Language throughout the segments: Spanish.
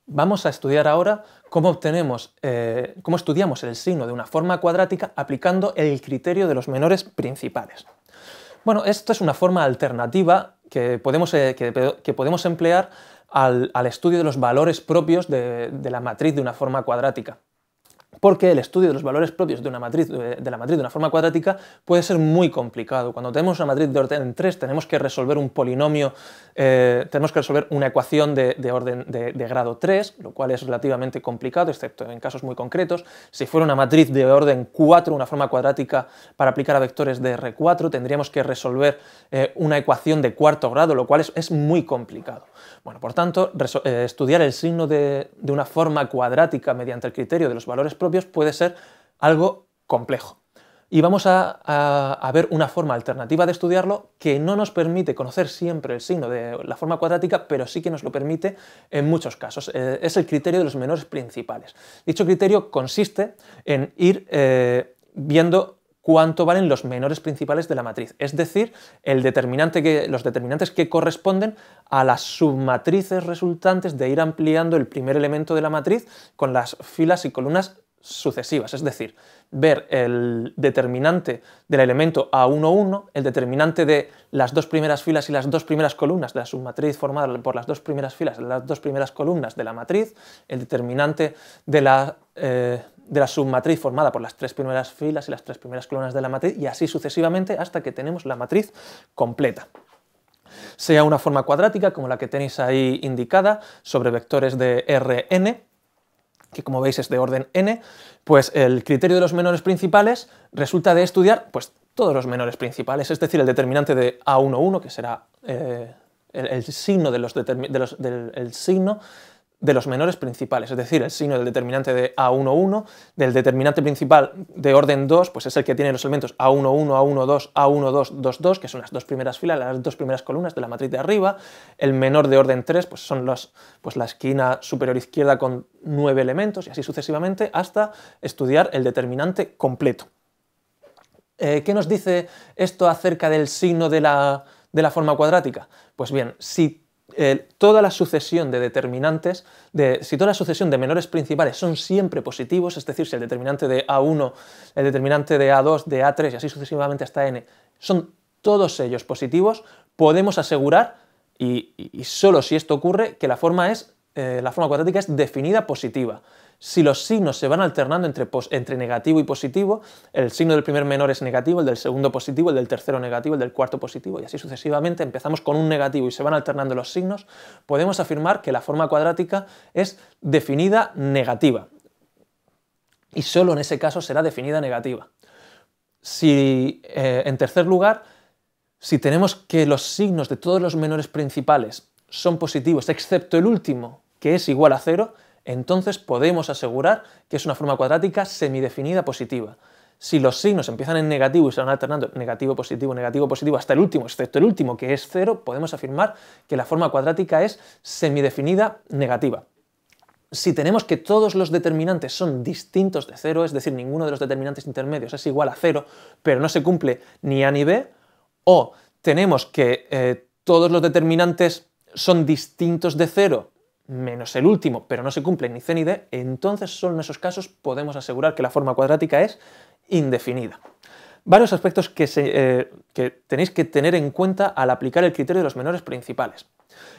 Vamos a estudiar ahora cómo estudiamos el signo de una forma cuadrática aplicando el criterio de los menores principales. Bueno, esto es una forma alternativa que podemos emplear al estudio de los valores propios de la matriz de una forma cuadrática. Porque el estudio de los valores propios de la matriz de una forma cuadrática puede ser muy complicado. Cuando tenemos una matriz de orden 3 tenemos que resolver un polinomio, tenemos que resolver una ecuación de grado 3, lo cual es relativamente complicado, excepto en casos muy concretos. Si fuera una matriz de orden 4, una forma cuadrática para aplicar a vectores de R4, tendríamos que resolver una ecuación de cuarto grado, lo cual es muy complicado. Bueno, por tanto, estudiar el signo de una forma cuadrática mediante el criterio de los valores propios puede ser algo complejo. Y vamos a ver una forma alternativa de estudiarlo que no nos permite conocer siempre el signo de la forma cuadrática, pero sí que nos lo permite en muchos casos. Es el criterio de los menores principales. Dicho criterio consiste en ir viendo cuánto valen los menores principales de la matriz, es decir, los determinantes que corresponden a las submatrices resultantes de ir ampliando el primer elemento de la matriz con las filas y columnas sucesivas, es decir, ver el determinante del elemento A11, el determinante de las dos primeras filas y las dos primeras columnas de la submatriz formada por las dos primeras filas y las dos primeras columnas de la matriz, el determinante de la submatriz formada por las tres primeras filas y las tres primeras columnas de la matriz, y así sucesivamente hasta que tenemos la matriz completa. Sea una forma cuadrática como la que tenéis ahí indicada sobre vectores de Rn, que como veis es de orden n, pues el criterio de los menores principales resulta de estudiar pues todos los menores principales, es decir, el determinante de A11, que será el signo de los menores principales, es decir, el signo del determinante de A11, del determinante principal de orden 2, pues es el que tiene los elementos A11, A12, A12, 22, que son las dos primeras filas, las dos primeras columnas de la matriz de arriba. El menor de orden 3, pues son la esquina superior izquierda con 9 elementos, y así sucesivamente, hasta estudiar el determinante completo. ¿Qué nos dice esto acerca del signo de la forma cuadrática? Pues bien, si toda la sucesión de determinantes, si toda la sucesión de menores principales son siempre positivos, es decir, si el determinante de A1, el determinante de A2, de A3 y así sucesivamente hasta n, son todos ellos positivos, podemos asegurar, y solo si esto ocurre, que la forma cuadrática es definida positiva. Si los signos se van alternando entre negativo y positivo, el signo del primer menor es negativo, el del segundo positivo, el del tercero negativo, el del cuarto positivo, y así sucesivamente, empezamos con un negativo y se van alternando los signos, podemos afirmar que la forma cuadrática es definida negativa. Y solo en ese caso será definida negativa. En tercer lugar, si tenemos que los signos de todos los menores principales son positivos, excepto el último, que es igual a 0, entonces podemos asegurar que es una forma cuadrática semidefinida positiva. Si los signos empiezan en negativo y se van alternando negativo, positivo, hasta el último, excepto el último que es 0, podemos afirmar que la forma cuadrática es semidefinida negativa. Si tenemos que todos los determinantes son distintos de 0, es decir, ninguno de los determinantes intermedios es igual a 0, pero no se cumple ni A ni B, o tenemos que todos los determinantes son distintos de 0, menos el último, pero no se cumple ni C ni D, entonces solo en esos casos podemos asegurar que la forma cuadrática es indefinida. Varios aspectos que tenéis que tener en cuenta al aplicar el criterio de los menores principales.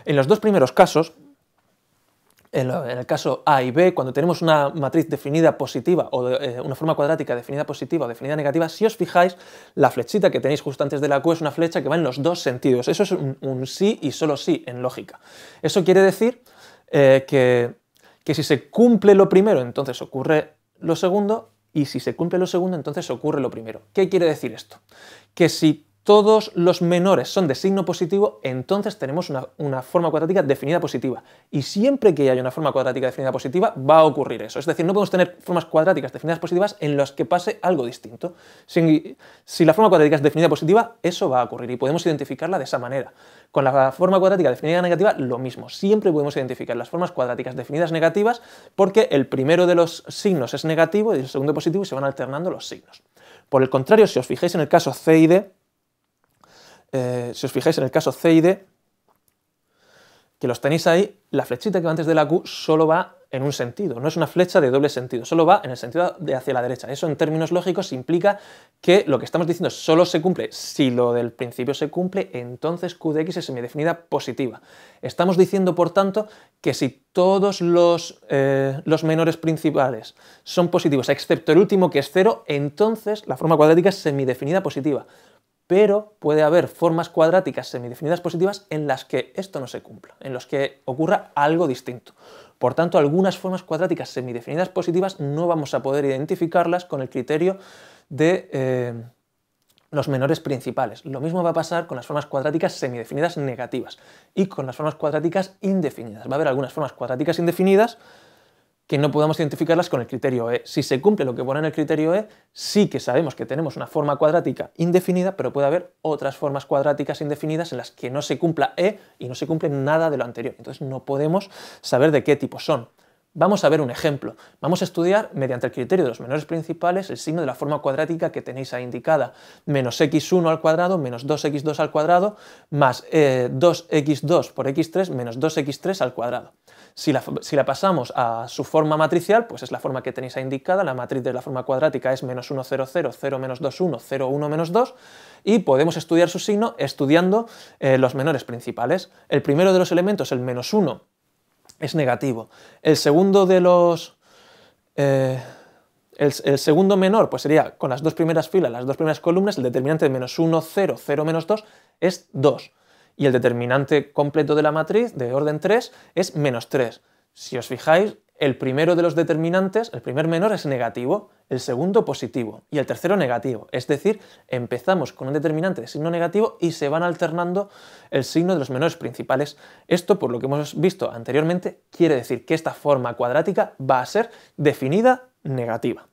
En los dos primeros casos, en el caso A y B, cuando tenemos una matriz definida positiva o una forma cuadrática definida positiva o definida negativa, si os fijáis, la flechita que tenéis justo antes de la Q es una flecha que va en los dos sentidos. Eso es un sí y solo sí en lógica. Eso quiere decir que si se cumple lo primero, entonces ocurre lo segundo, y si se cumple lo segundo, entonces ocurre lo primero. ¿Qué quiere decir esto? Que si todos los menores son de signo positivo, entonces tenemos una forma cuadrática definida positiva. Y siempre que haya una forma cuadrática definida positiva, va a ocurrir eso. Es decir, no podemos tener formas cuadráticas definidas positivas en las que pase algo distinto. Si la forma cuadrática es definida positiva, eso va a ocurrir y podemos identificarla de esa manera. Con la forma cuadrática definida negativa, lo mismo. Siempre podemos identificar las formas cuadráticas definidas negativas porque el primero de los signos es negativo y el segundo positivo y se van alternando los signos. Por el contrario, si os fijáis en el caso C y D, que los tenéis ahí, la flechita que va antes de la Q solo va en un sentido, no es una flecha de doble sentido, solo va en el sentido de hacia la derecha. Eso en términos lógicos implica que lo que estamos diciendo solo se cumple si lo del principio se cumple, entonces Q de X es semidefinida positiva. Estamos diciendo, por tanto, que si todos los menores principales son positivos, excepto el último que es 0, entonces la forma cuadrática es semidefinida positiva. Pero puede haber formas cuadráticas semidefinidas positivas en las que esto no se cumpla, en los que ocurra algo distinto. Por tanto, algunas formas cuadráticas semidefinidas positivas no vamos a poder identificarlas con el criterio de los menores principales. Lo mismo va a pasar con las formas cuadráticas semidefinidas negativas y con las formas cuadráticas indefinidas. Va a haber algunas formas cuadráticas indefinidas que no podamos identificarlas con el criterio E. Si se cumple lo que pone en el criterio E, sí que sabemos que tenemos una forma cuadrática indefinida, pero puede haber otras formas cuadráticas indefinidas en las que no se cumpla E y no se cumple nada de lo anterior. Entonces no podemos saber de qué tipo son. Vamos a ver un ejemplo. Vamos a estudiar, mediante el criterio de los menores principales, el signo de la forma cuadrática que tenéis ahí indicada. Menos x1 al cuadrado, menos 2x2 al cuadrado, más 2x2 por x3, menos 2x3 al cuadrado. Si la pasamos a su forma matricial, pues es la forma que tenéis ahí indicada. La matriz de la forma cuadrática es menos 1, 0, 0, 0, menos 2, 1, 0, 1, menos 2. Y podemos estudiar su signo estudiando los menores principales. El primero de los elementos, el menos 1, es negativo. El segundo de los... el segundo menor pues sería con las dos primeras filas, las dos primeras columnas, el determinante de menos 1, 0, 0, menos 2 es 2. Y el determinante completo de la matriz, de orden 3, es menos 3. Si os fijáis, el primero de los determinantes, el primer menor, es negativo, el segundo positivo y el tercero negativo. Es decir, empezamos con un determinante de signo negativo y se van alternando el signo de los menores principales. Esto, por lo que hemos visto anteriormente, quiere decir que esta forma cuadrática va a ser definida negativa.